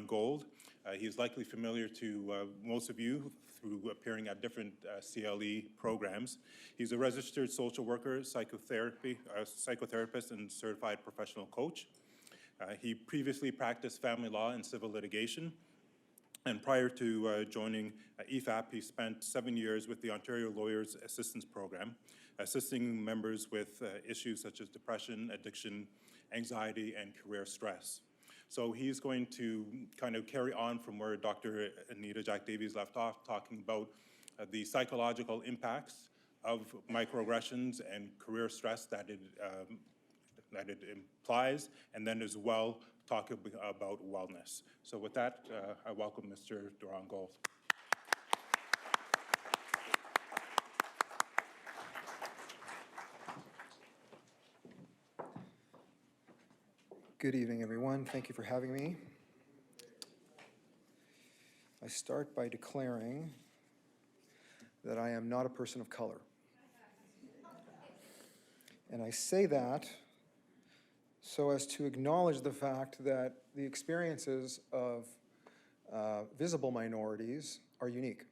Duran Gold. He's likely familiar to most of you through appearing at different CLE programs. He's a registered social worker, psychotherapist, and certified professional coach. He previously practiced family law and civil litigation. And prior to joining EFAP, he spent 7 years with the Ontario Lawyers Assistance Program, assisting members with issues such as depression, addiction, anxiety, and career stress. So he's going to kind of carry on from where Dr. Anita Jack Davies left off, talking about the psychological impacts of microaggressions and career stress that it implies, and then as well talk about wellness. So with that, I welcome Mr. Duran Gold. Good evening, everyone. Thank you for having me. I start by declaring that I am not a person of color. And I say that so as to acknowledge the fact that the experiences of visible minorities are unique.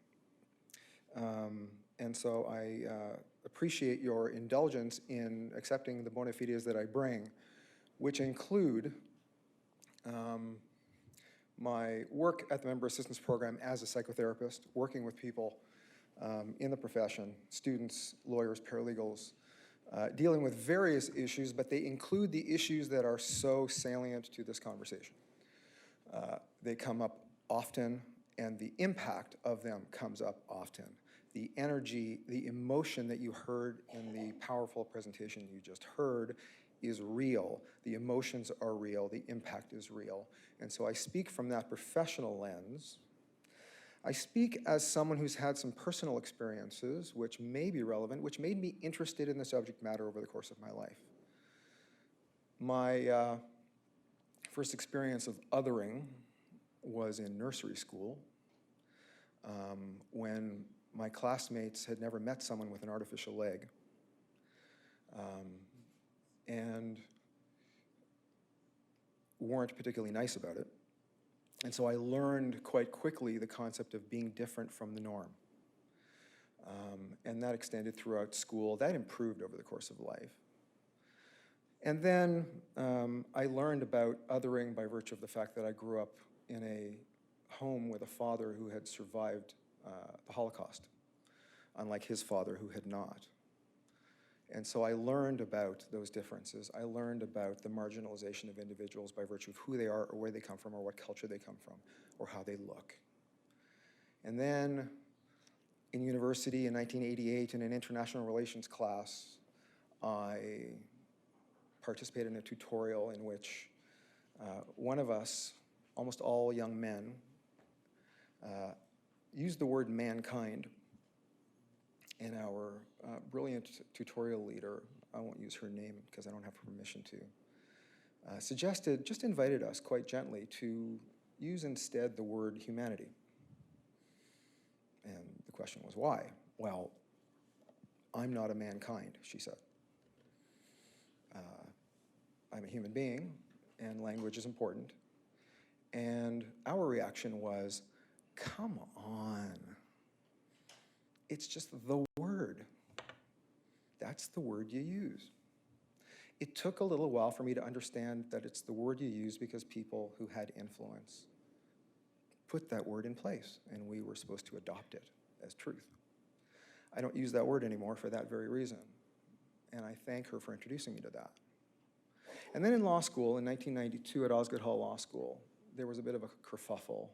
And so I appreciate your indulgence in accepting the bona fides that I bring, which include my work at the Member Assistance Program as a psychotherapist, working with people in the profession, students, lawyers, paralegals, dealing with various issues, but they include the issues that are so salient to this conversation. They come up often, and the impact of them comes up often. The energy, the emotion that you heard in the powerful presentation you just heard is real. The emotions are real. The impact is real. And so I speak from that professional lens. I speak as someone who's had some personal experiences which may be relevant, which made me interested in the subject matter over the course of my life. My first experience of othering was in nursery school when my classmates had never met someone with an artificial leg. And weren't particularly nice about it. And so I learned quite quickly the concept of being different from the norm. And that extended throughout school. That improved over the course of life. And then I learned about othering by virtue of the fact that I grew up in a home with a father who had survived the Holocaust, unlike his father who had not. And so I learned about those differences. I learned about the marginalization of individuals by virtue of who they are or where they come from or what culture they come from or how they look. And then in university in 1988 in an international relations class, I participated in a tutorial in which one of us, almost all young men, used the word mankind. And our brilliant tutorial leader, I won't use her name because I don't have permission to, just invited us quite gently to use instead the word humanity. And the question was, why? Well, I'm not a mankind, she said. I'm a human being, and language is important. And our reaction was, come on. It's just the word. That's the word you use. It took a little while for me to understand that it's the word you use because people who had influence put that word in place, and we were supposed to adopt it as truth. I don't use that word anymore for that very reason, and I thank her for introducing me to that. And then in law school, in 1992 at Osgoode Hall Law School, there was a bit of a kerfuffle.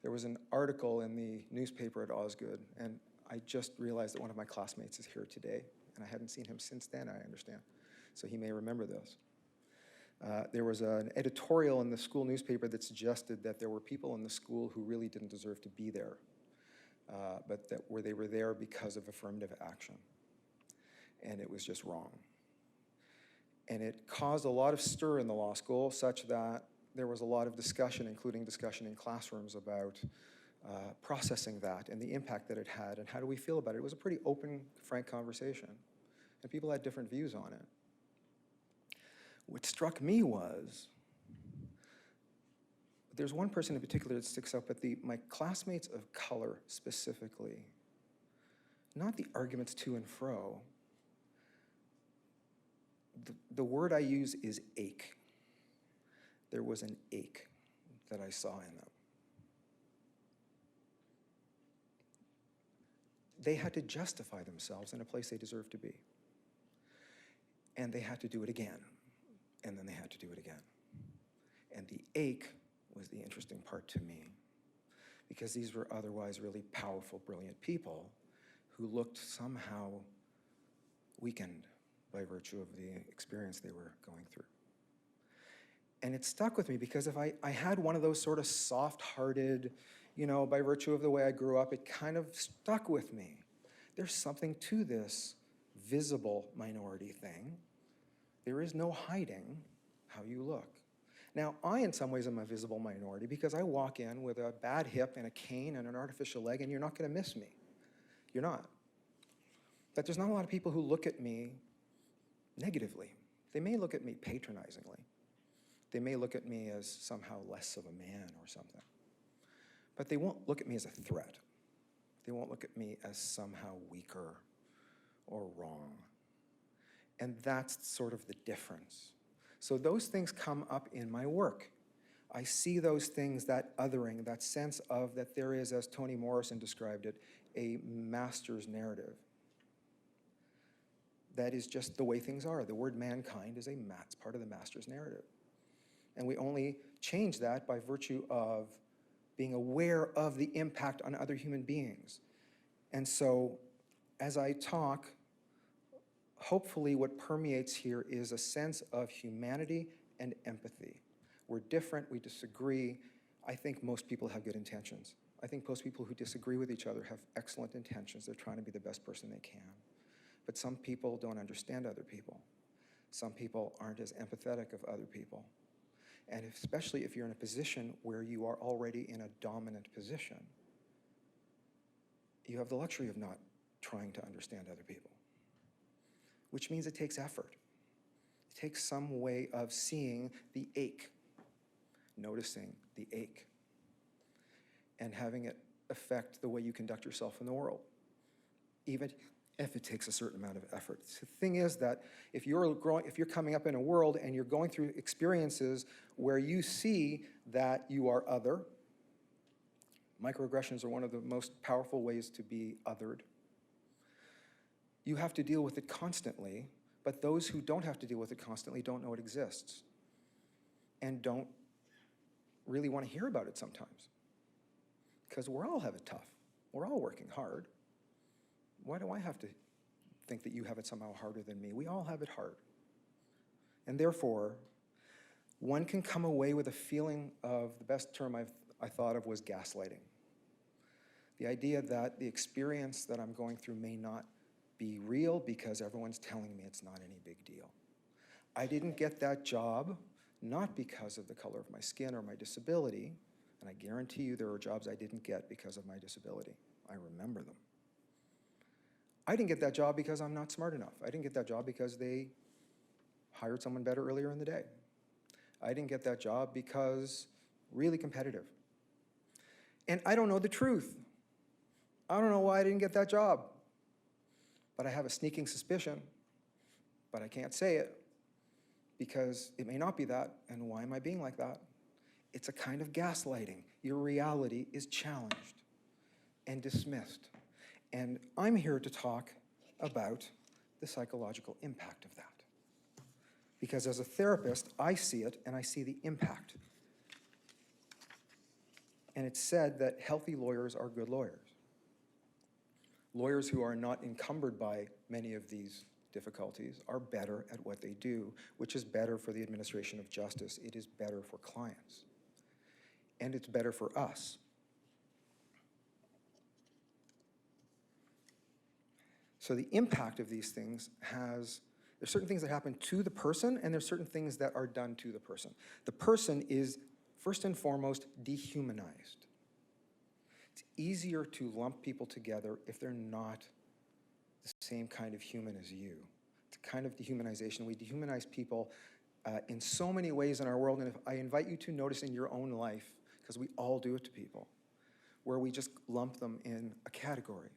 There was an article in the newspaper at Osgoode, and I just realized that one of my classmates is here today, and I hadn't seen him since then, I understand. So he may remember this. There was an editorial in the school newspaper that suggested that there were people in the school who really didn't deserve to be there, but that they were there because of affirmative action. And it was just wrong. And it caused a lot of stir in the law school, such that there was a lot of discussion, including discussion in classrooms about processing that and the impact that it had and how do we feel about it. It was a pretty open, frank conversation, and people had different views on it. What struck me was there's one person in particular that sticks out, but my classmates of color specifically, not the arguments to and fro. The word I use is ache. There was an ache that I saw in them. They had to justify themselves in a place they deserved to be. And they had to do it again. And then they had to do it again. And the ache was the interesting part to me, because these were otherwise really powerful, brilliant people who looked somehow weakened by virtue of the experience they were going through. And it stuck with me because if I had one of those sort of soft-hearted, by virtue of the way I grew up, it kind of stuck with me. There's something to this visible minority thing. There is no hiding how you look. Now, I, in some ways, am a visible minority because I walk in with a bad hip and a cane and an artificial leg, and you're not going to miss me. You're not. But there's not a lot of people who look at me negatively. They may look at me patronizingly. They may look at me as somehow less of a man or something. But they won't look at me as a threat. They won't look at me as somehow weaker or wrong. And that's sort of the difference. So those things come up in my work. I see those things, that othering, that sense of that there is, as Toni Morrison described it, a master's narrative. That is just the way things are. The word mankind is it's part of the master's narrative. And we only change that by virtue of being aware of the impact on other human beings. And so, as I talk, hopefully what permeates here is a sense of humanity and empathy. We're different, we disagree. I think most people have good intentions. I think most people who disagree with each other have excellent intentions. They're trying to be the best person they can. But some people don't understand other people. Some people aren't as empathetic of other people. And especially if you're in a position where you are already in a dominant position, you have the luxury of not trying to understand other people, which means it takes effort. It takes some way of seeing the ache, noticing the ache, and having it affect the way you conduct yourself in the world, even if it takes a certain amount of effort. The thing is that if you're coming up in a world and you're going through experiences where you see that you are other, microaggressions are one of the most powerful ways to be othered. You have to deal with it constantly, but those who don't have to deal with it constantly don't know it exists and don't really want to hear about it sometimes, because we all have it tough. We're all working hard. Why do I have to think that you have it somehow harder than me? We all have it hard. And therefore, one can come away with a feeling of, the best term I thought of was gaslighting. The idea that the experience that I'm going through may not be real because everyone's telling me it's not any big deal. I didn't get that job, not because of the color of my skin or my disability, and I guarantee you there are jobs I didn't get because of my disability. I remember them. I didn't get that job because I'm not smart enough. I didn't get that job because they hired someone better earlier in the day. I didn't get that job because really competitive. And I don't know the truth. I don't know why I didn't get that job. But I have a sneaking suspicion, but I can't say it because it may not be that, and why am I being like that? It's a kind of gaslighting. Your reality is challenged and dismissed. And I'm here to talk about the psychological impact of that. Because as a therapist, I see it and I see the impact. And it's said that healthy lawyers are good lawyers. Lawyers who are not encumbered by many of these difficulties are better at what they do, which is better for the administration of justice. It is better for clients. And it's better for us. So the impact of these things there's certain things that happen to the person, and there's certain things that are done to the person. The person is, first and foremost, dehumanized. It's easier to lump people together if they're not the same kind of human as you. It's a kind of dehumanization. We dehumanize people in so many ways in our world, and if I invite you to notice in your own life, because we all do it to people, where we just lump them in a category,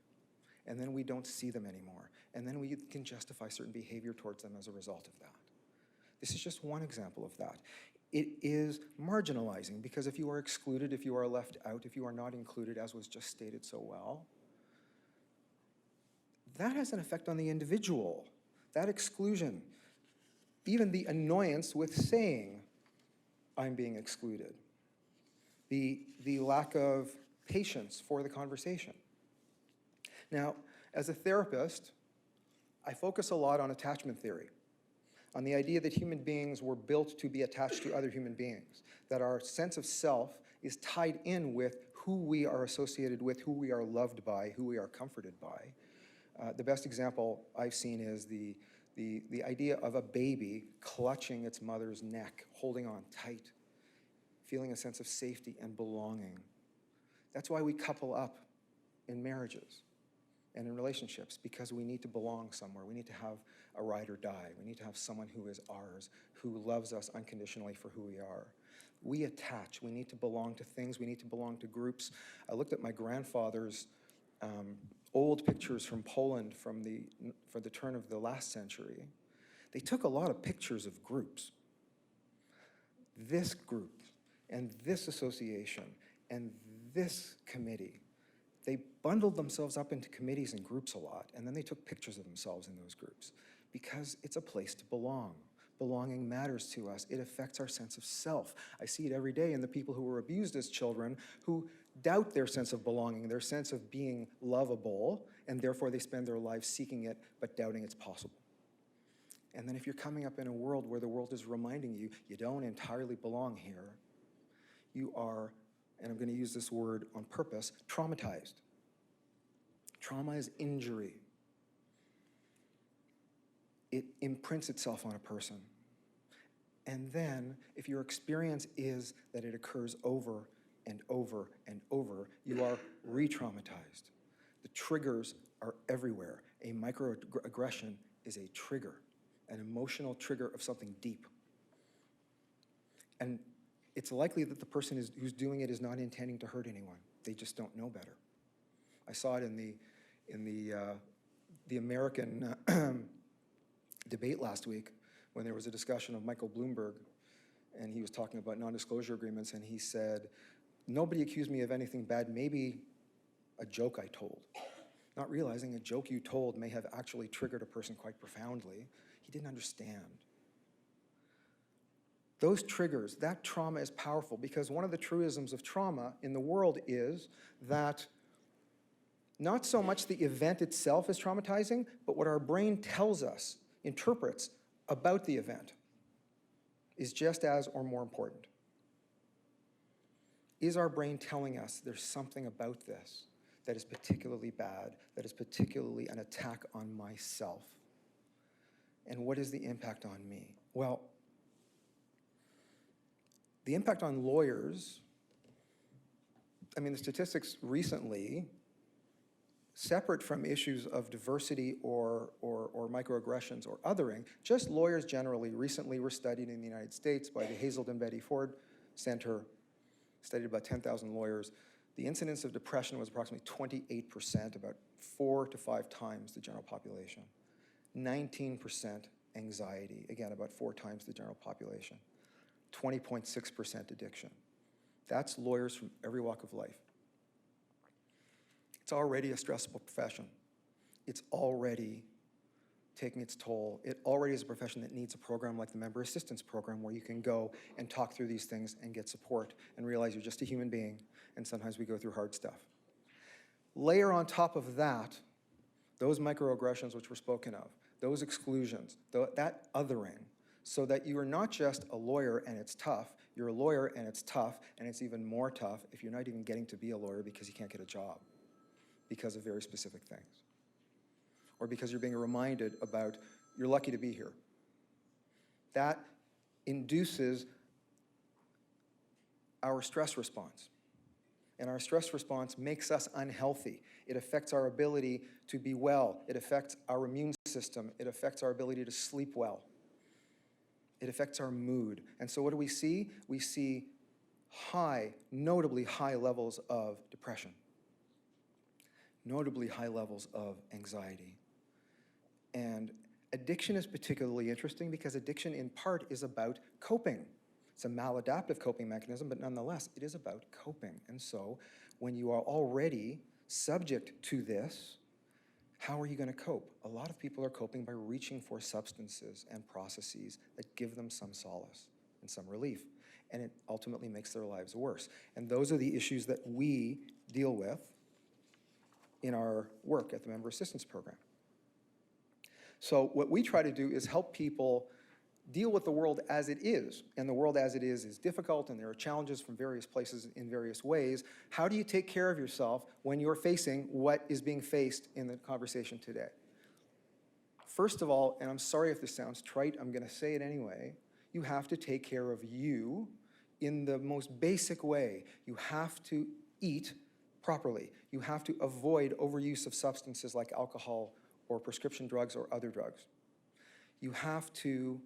and then we don't see them anymore, and then we can justify certain behavior towards them as a result of that. This is just one example of that. It is marginalizing, because if you are excluded, if you are left out, if you are not included, as was just stated so well, that has an effect on the individual. That exclusion, even the annoyance with saying, I'm being excluded, the lack of patience for the conversation. Now, as a therapist, I focus a lot on attachment theory, on the idea that human beings were built to be attached to other human beings, that our sense of self is tied in with who we are associated with, who we are loved by, who we are comforted by. The best example I've seen is the idea of a baby clutching its mother's neck, holding on tight, feeling a sense of safety and belonging. That's why we couple up in marriages and in relationships, because we need to belong somewhere. We need to have a ride or die. We need to have someone who is ours, who loves us unconditionally for who we are. We attach. We need to belong to things. We need to belong to groups. I looked at my grandfather's old pictures from Poland for the turn of the last century. They took a lot of pictures of groups. This group and this association and this committee, they bundled themselves up into committees and groups a lot, and then they took pictures of themselves in those groups, because it's a place to belong. Belonging matters to us. It affects our sense of self. I see it every day in the people who were abused as children, who doubt their sense of belonging, their sense of being lovable, and therefore they spend their lives seeking it, but doubting it's possible. And then if you're coming up in a world where the world is reminding you, you don't entirely belong here, you are, and I'm going to use this word on purpose, traumatized. Trauma is injury. It imprints itself on a person. And then, if your experience is that it occurs over and over and over, you are re-traumatized. The triggers are everywhere. A microaggression is a trigger, an emotional trigger of something deep. And it's likely that the person who's doing it is not intending to hurt anyone. They just don't know better. I saw it in the American debate last week, when there was a discussion of Michael Bloomberg, and he was talking about non-disclosure agreements, and he said, nobody accused me of anything bad, maybe a joke I told. Not realizing a joke you told may have actually triggered a person quite profoundly. He didn't understand. Those triggers, that trauma is powerful, because one of the truisms of trauma in the world is that not so much the event itself is traumatizing, but what our brain tells us, interprets about the event, is just as or more important. Is our brain telling us there's something about this that is particularly bad, that is particularly an attack on myself? And what is the impact on me? Well, the impact on lawyers, I mean, the statistics recently, separate from issues of diversity or microaggressions or othering, just lawyers generally recently were studied in the United States by the Hazelden Betty Ford Center, studied about 10,000 lawyers. The incidence of depression was approximately 28%, about 4 to 5 times the general population. 19% anxiety, again, about 4 times the general population. 20.6% addiction. That's lawyers from every walk of life. It's already a stressful profession. It's already taking its toll. It already is a profession that needs a program like the Member Assistance Program, where you can go and talk through these things and get support and realize you're just a human being, and sometimes we go through hard stuff. Layer on top of that those microaggressions which were spoken of, those exclusions, that othering, so that you are not just a lawyer and it's tough, you're a lawyer and it's tough, and it's even more tough if you're not even getting to be a lawyer because you can't get a job because of very specific things. Or because you're being reminded about you're lucky to be here. That induces our stress response. And our stress response makes us unhealthy. It affects our ability to be well. It affects our immune system. It affects our ability to sleep well. It affects our mood. And so what do? We see notably high levels of depression, notably high levels of anxiety. And addiction is particularly interesting because addiction in part is about coping. It's a maladaptive coping mechanism, but nonetheless, it is about coping. And so when you are already subject to this, how are you going to cope? A lot of people are coping by reaching for substances and processes that give them some solace and some relief. And it ultimately makes their lives worse. And those are the issues that we deal with in our work at the Member Assistance Program. So what we try to do is help people deal with the world as it is. And the world as it is difficult, and there are challenges from various places in various ways. How do you take care of yourself when you're facing what is being faced in the conversation today? First of all, and I'm sorry if this sounds trite, I'm going to say it anyway, you have to take care of you in the most basic way. You have to eat properly. You have to avoid overuse of substances like alcohol or prescription drugs or other drugs. You have to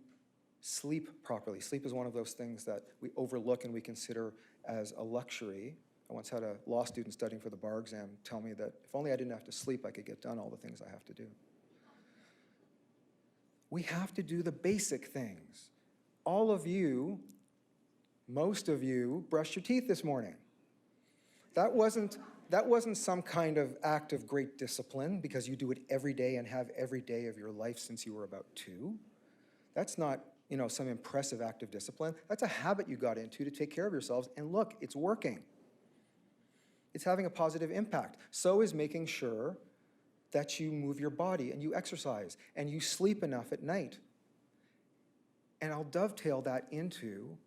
sleep properly. Sleep is one of those things that we overlook and we consider as a luxury. I once had a law student studying for the bar exam tell me that if only I didn't have to sleep, I could get done all the things I have to do. We have to do the basic things. All of you, most of you, brushed your teeth this morning. That wasn't some kind of act of great discipline because you do it every day and have every day of your life since you were about 2. That's not, some impressive act of discipline. That's a habit you got into to take care of yourselves, and look, it's working. It's having a positive impact. So is making sure that you move your body and you exercise and you sleep enough at night. And I'll dovetail that into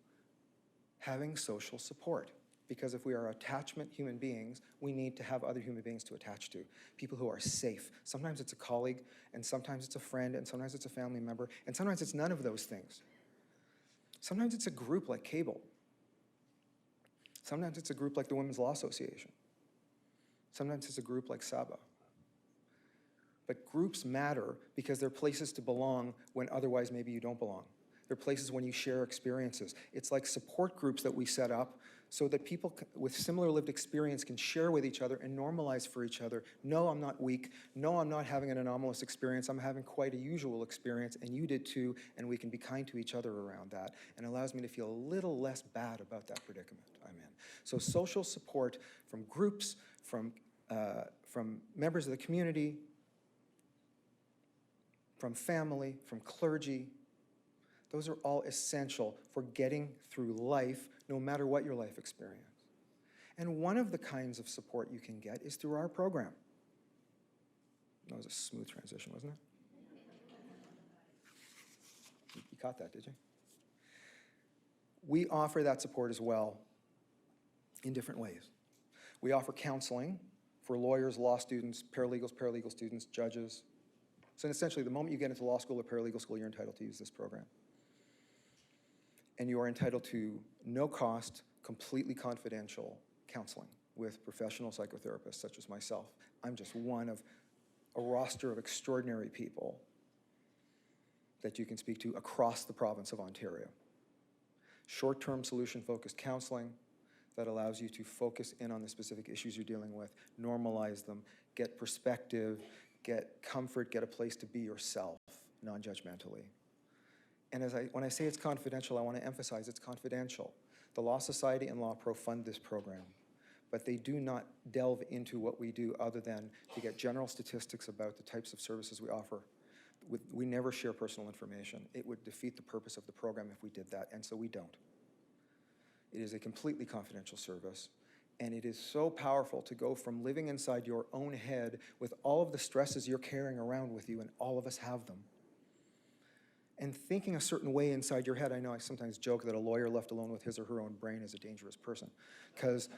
having social support. Because if we are attachment human beings, we need to have other human beings to attach to. People who are safe. Sometimes it's a colleague, and sometimes it's a friend, and sometimes it's a family member, and sometimes it's none of those things. Sometimes it's a group like CABLE. Sometimes it's a group like the Women's Law Association. Sometimes it's a group like SABA. But groups matter because they're places to belong when otherwise maybe you don't belong. They're places when you share experiences. It's like support groups that we set up so that people with similar lived experience can share with each other and normalize for each other. No, I'm not weak. No, I'm not having an anomalous experience. I'm having quite a usual experience, and you did too, and we can be kind to each other around that. And it allows me to feel a little less bad about that predicament I'm in. So social support from groups, from members of the community, from family, from clergy, those are all essential for getting through life, no matter what your life experience. And one of the kinds of support you can get is through our program. That was a smooth transition, wasn't it? You caught that, did you? We offer that support as well in different ways. We offer counseling for lawyers, law students, paralegal students, judges. So essentially, the moment you get into law school or paralegal school, you're entitled to use this program. And you are entitled to no-cost, completely confidential counseling with professional psychotherapists such as myself. I'm just one of a roster of extraordinary people that you can speak to across the province of Ontario. Short-term solution-focused counseling that allows you to focus in on the specific issues you're dealing with, normalize them, get perspective, get comfort, get a place to be yourself, non-judgmentally. And when I say it's confidential, I want to emphasize it's confidential. The Law Society and Law Pro fund this program, but they do not delve into what we do other than to get general statistics about the types of services we offer. We never share personal information. It would defeat the purpose of the program if we did that, and so we don't. It is a completely confidential service, and it is so powerful to go from living inside your own head with all of the stresses you're carrying around with you, and all of us have them, and thinking a certain way inside your head. I know I sometimes joke that a lawyer left alone with his or her own brain is a dangerous person, because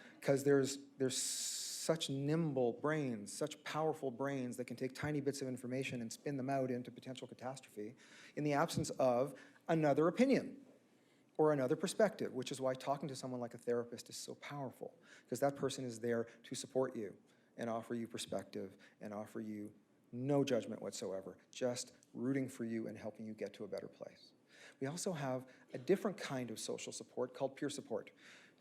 there's such nimble brains, such powerful brains that can take tiny bits of information and spin them out into potential catastrophe in the absence of another opinion or another perspective, which is why talking to someone like a therapist is so powerful, because that person is there to support you and offer you perspective and offer you no judgment whatsoever, just rooting for you and helping you get to a better place. We also have a different kind of social support called peer support.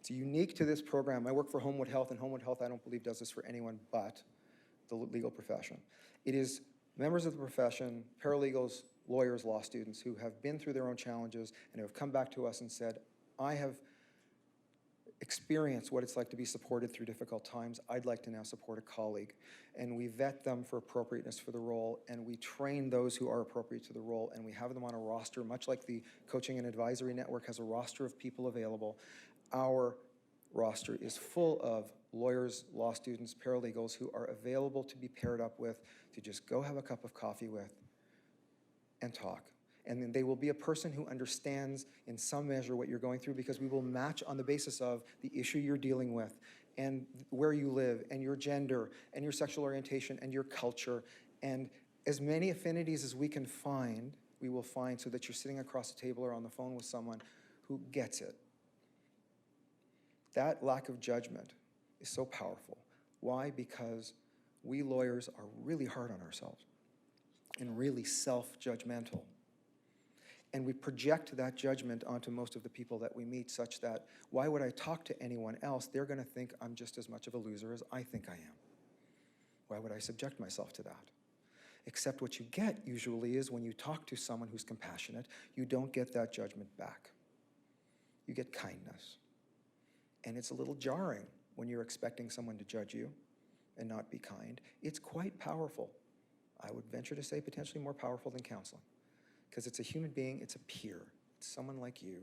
It's unique to this program. I work for Homewood Health, and Homewood Health, I don't believe, does this for anyone but the legal profession. It is members of the profession, paralegals, lawyers, law students, who have been through their own challenges and who have come back to us and said, I have experienced what it's like to be supported through difficult times. I'd like to now support a colleague. And we vet them for appropriateness for the role, and we train those who are appropriate to the role, and we have them on a roster, much like the Coaching and Advisory Network has a roster of people available. Our roster is full of lawyers, law students, paralegals who are available to be paired up with, to just go have a cup of coffee with and talk. And then they will be a person who understands in some measure what you're going through, because we will match on the basis of the issue you're dealing with and where you live and your gender and your sexual orientation and your culture. And as many affinities as we can find, we will find, so that you're sitting across the table or on the phone with someone who gets it. That lack of judgment is so powerful. Why? Because we lawyers are really hard on ourselves and really self-judgmental. And we project that judgment onto most of the people that we meet, such that, why would I talk to anyone else? They're going to think I'm just as much of a loser as I think I am. Why would I subject myself to that? Except what you get usually is, when you talk to someone who's compassionate, you don't get that judgment back. You get kindness. And it's a little jarring when you're expecting someone to judge you and not be kind. It's quite powerful. I would venture to say potentially more powerful than counseling, because it's a human being, it's a peer, it's someone like you,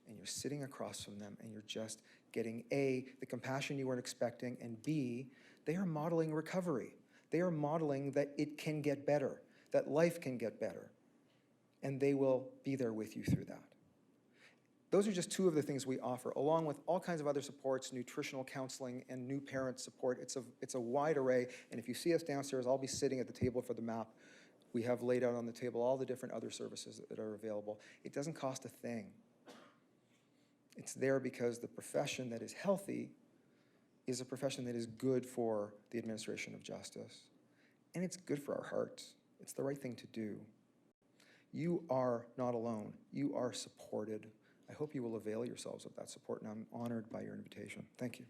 and you're sitting across from them and you're just getting A, the compassion you weren't expecting, and B, they are modeling recovery. They are modeling that it can get better, that life can get better, and they will be there with you through that. Those are just two of the things we offer, along with all kinds of other supports, nutritional counseling and new parent support. It's a wide array, and if you see us downstairs, I'll be sitting at the table for the map. We have laid out on the table all the different other services that are available. It doesn't cost a thing. It's there because the profession that is healthy is a profession that is good for the administration of justice. And it's good for our hearts. It's the right thing to do. You are not alone. You are supported. I hope you will avail yourselves of that support, and I'm honored by your invitation. Thank you.